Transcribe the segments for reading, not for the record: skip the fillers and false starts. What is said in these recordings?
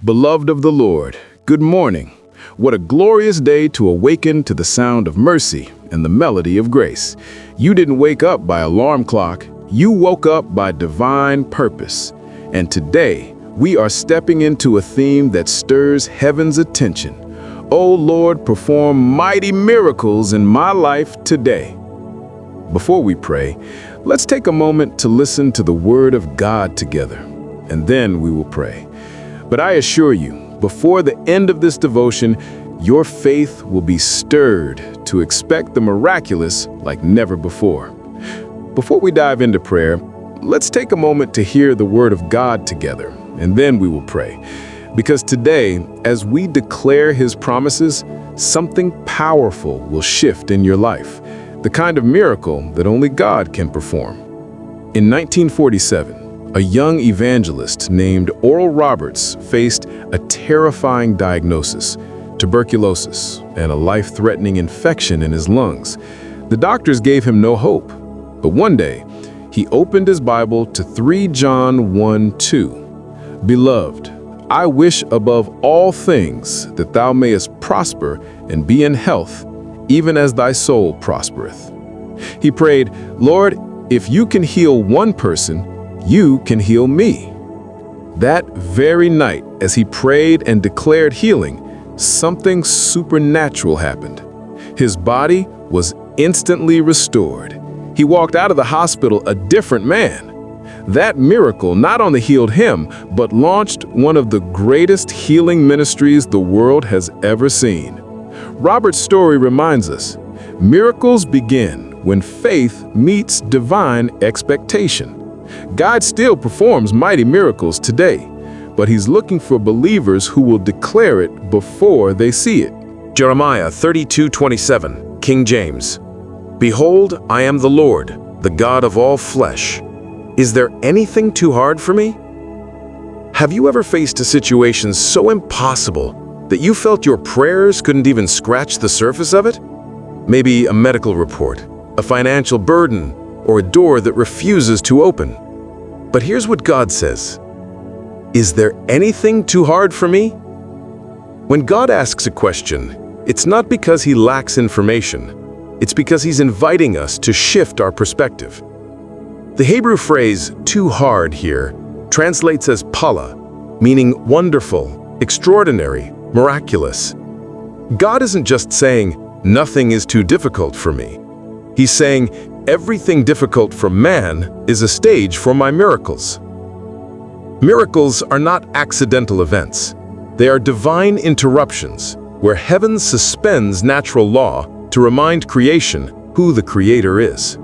Beloved of the Lord, good morning. What a glorious day to awaken to the sound of mercy and the melody of grace. You didn't wake up by alarm clock, you woke up by divine purpose. And today, we are stepping into a theme that stirs heaven's attention. O Lord, perform mighty miracles in my life today. Before we pray, let's take a moment to listen to the Word of God together, and then we will pray. But I assure you, before the end of this devotion, your faith will be stirred to expect the miraculous like never before. Before we dive into prayer, let's take a moment to hear the Word of God together, and then we will pray. Because today, as we declare His promises, something powerful will shift in your life, the kind of miracle that only God can perform. In 1947, a young evangelist named Oral Roberts faced a terrifying diagnosis, tuberculosis, and a life-threatening infection in his lungs. The doctors gave him no hope, but one day, he opened his Bible to 3 John 1:2. Beloved, I wish above all things that thou mayest prosper and be in health, even as thy soul prospereth. He prayed, Lord, if you can heal one person, you can heal me. That very night, as he prayed and declared healing, something supernatural happened. His body was instantly restored. He walked out of the hospital a different man. That miracle not only healed him, but launched one of the greatest healing ministries the world has ever seen. Robert's story reminds us, miracles begin when faith meets divine expectation. God still performs mighty miracles today, but He's looking for believers who will declare it before they see it. Jeremiah 32:27, King James. Behold, I am the Lord, the God of all flesh. Is there anything too hard for me? Have you ever faced a situation so impossible that you felt your prayers couldn't even scratch the surface of it? Maybe a medical report, a financial burden, or a door that refuses to open. But here's what God says. Is there anything too hard for me? When God asks a question, it's not because He lacks information. It's because He's inviting us to shift our perspective. The Hebrew phrase, too hard here, translates as pala, meaning wonderful, extraordinary, miraculous. God isn't just saying, nothing is too difficult for me. He's saying, everything difficult for man is a stage for my miracles. Miracles are not accidental events. They are divine interruptions where heaven suspends natural law to remind creation who the Creator is.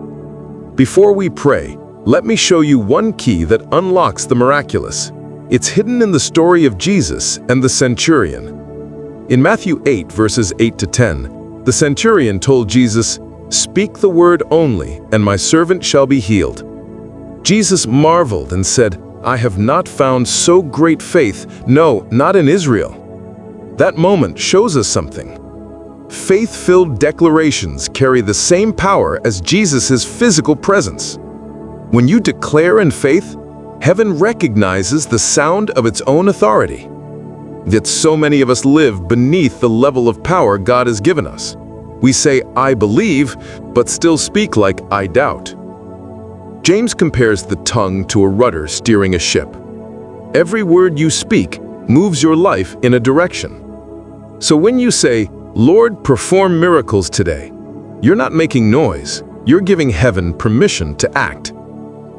Before we pray, let me show you one key that unlocks the miraculous. It's hidden in the story of Jesus and the centurion. In Matthew 8, verses 8 to 10, the centurion told Jesus, "Speak the word only, and my servant shall be healed." Jesus marveled and said, "I have not found so great faith, no, not in Israel." That moment shows us something. Faith-filled declarations carry the same power as Jesus' physical presence. When you declare in faith, heaven recognizes the sound of its own authority. Yet so many of us live beneath the level of power God has given us. We say, I believe, but still speak like I doubt. James compares the tongue to a rudder steering a ship. Every word you speak moves your life in a direction. So when you say, Lord, perform miracles today, you're not making noise. You're giving heaven permission to act.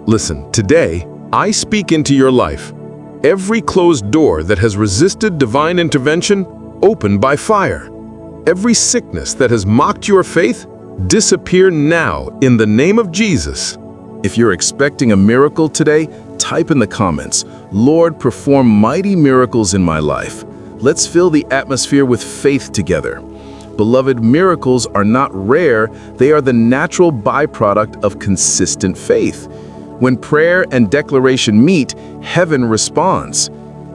Listen, today, I speak into your life. Every closed door that has resisted divine intervention, open by fire. Every sickness that has mocked your faith, disappear now in the name of Jesus. If you're expecting a miracle today, type in the comments, Lord, perform mighty miracles in my life. Let's fill the atmosphere with faith together. Beloved, miracles are not rare, they are the natural byproduct of consistent faith. When prayer and declaration meet, heaven responds.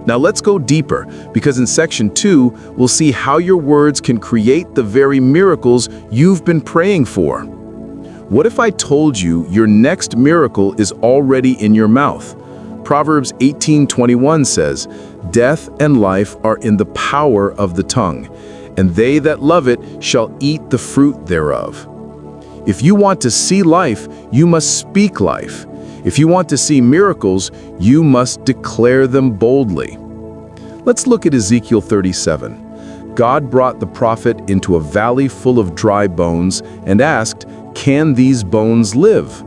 Now let's go deeper, because in section 2, we'll see how your words can create the very miracles you've been praying for. What if I told you your next miracle is already in your mouth? Proverbs 18:21 says, "Death and life are in the power of the tongue, and they that love it shall eat the fruit thereof." If you want to see life, you must speak life. If you want to see miracles, you must declare them boldly. Let's look at Ezekiel 37. God brought the prophet into a valley full of dry bones and asked, "Can these bones live?"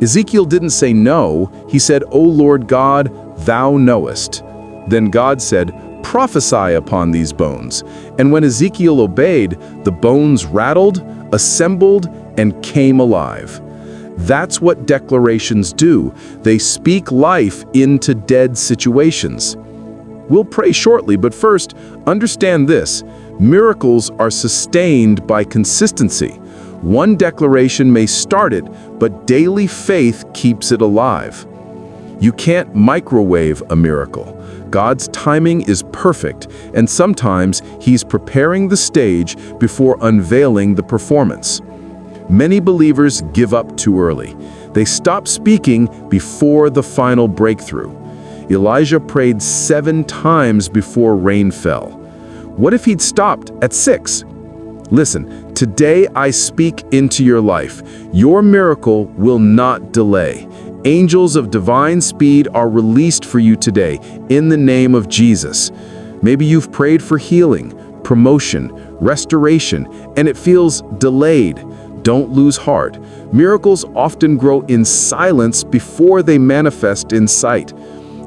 Ezekiel didn't say no. He said, "O Lord God, thou knowest." Then God said, "Prophesy upon these bones." And when Ezekiel obeyed, the bones rattled, assembled, and came alive. That's what declarations do. They speak life into dead situations. We'll pray shortly, but first, understand this. Miracles are sustained by consistency. One declaration may start it, but daily faith keeps it alive. You can't microwave a miracle. God's timing is perfect, and sometimes He's preparing the stage before unveiling the performance. Many believers give up too early. They stop speaking before the final breakthrough. Elijah prayed 7 times before rain fell. What if he'd stopped at 6? Listen, today I speak into your life. Your miracle will not delay. Angels of divine speed are released for you today in the name of Jesus. Maybe you've prayed for healing, promotion, restoration, and it feels delayed. Don't lose heart. Miracles often grow in silence before they manifest in sight.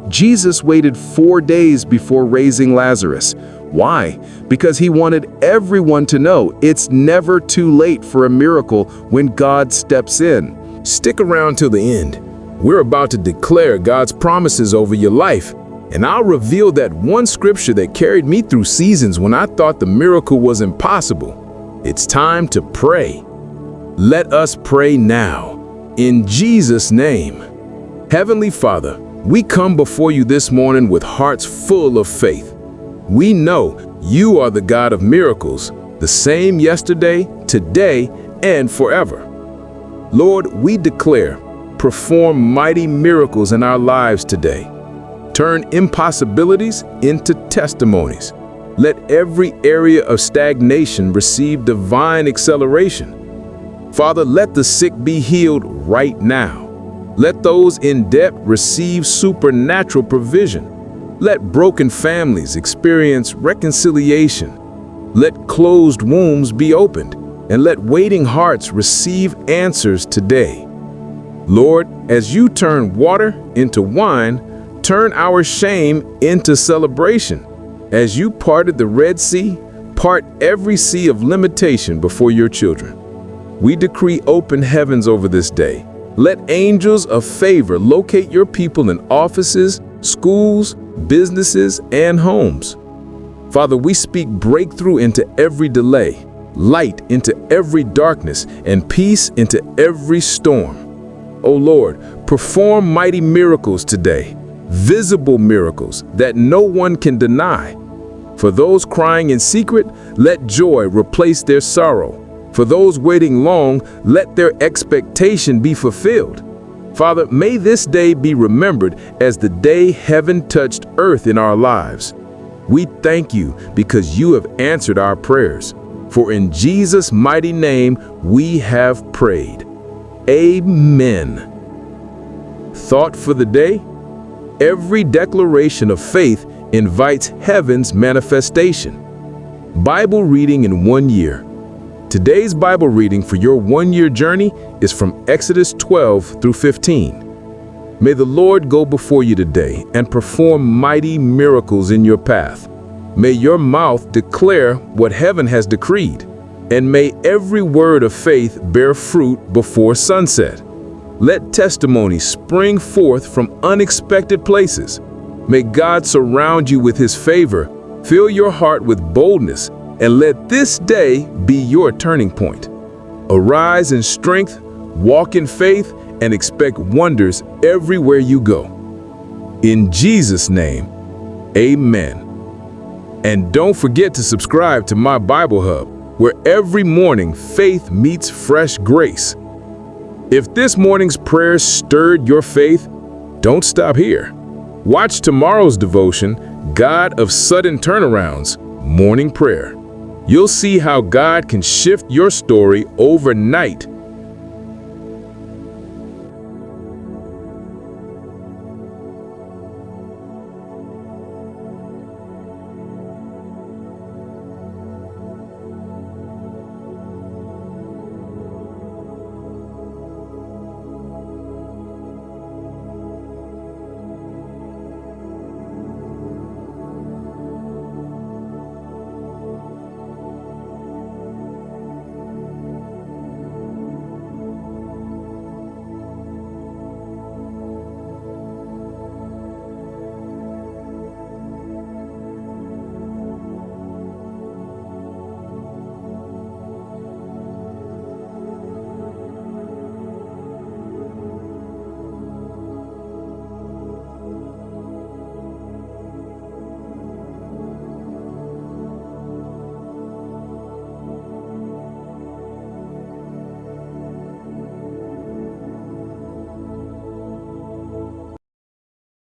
Jesus waited 4 days before raising Lazarus. Why? Because He wanted everyone to know it's never too late for a miracle when God steps in. Stick around till the end. We're about to declare God's promises over your life, and I'll reveal that one scripture that carried me through seasons when I thought the miracle was impossible. It's time to pray. Let us pray now. In Jesus' name. Heavenly Father, we come before you this morning with hearts full of faith. We know you are the God of miracles, the same yesterday, today, and forever. Lord, we declare, perform mighty miracles in our lives today. Turn impossibilities into testimonies. Let every area of stagnation receive divine acceleration. Father, let the sick be healed right now. Let those in debt receive supernatural provision. Let broken families experience reconciliation. Let closed wombs be opened, and let waiting hearts receive answers today. Lord, as you turn water into wine, turn our shame into celebration. As you parted the Red Sea, part every sea of limitation before your children. We decree open heavens over this day. Let angels of favor locate your people in offices, schools, businesses, and homes. Father, we speak breakthrough into every delay, light into every darkness, and peace into every storm. O Lord, perform mighty miracles today, visible miracles that no one can deny. For those crying in secret, let joy replace their sorrow. For those waiting long, let their expectation be fulfilled. Father, may this day be remembered as the day heaven touched earth in our lives. We thank you because you have answered our prayers. For in Jesus' mighty name we have prayed. Amen. Thought for the day? Every declaration of faith invites heaven's manifestation. Bible reading in 1 year. Today's Bible reading for your 1-year journey is from Exodus 12 through 15. May the Lord go before you today and perform mighty miracles in your path. May your mouth declare what heaven has decreed, and may every word of faith bear fruit before sunset. Let testimonies spring forth from unexpected places. May God surround you with His favor, fill your heart with boldness, and let this day be your turning point. Arise in strength, walk in faith, and expect wonders everywhere you go. In Jesus' name, amen. And don't forget to subscribe to my Bible Hub, where every morning faith meets fresh grace. If this morning's prayer stirred your faith, don't stop here. Watch tomorrow's devotion, God of Sudden Turnarounds, Morning Prayer. You'll see how God can shift your story overnight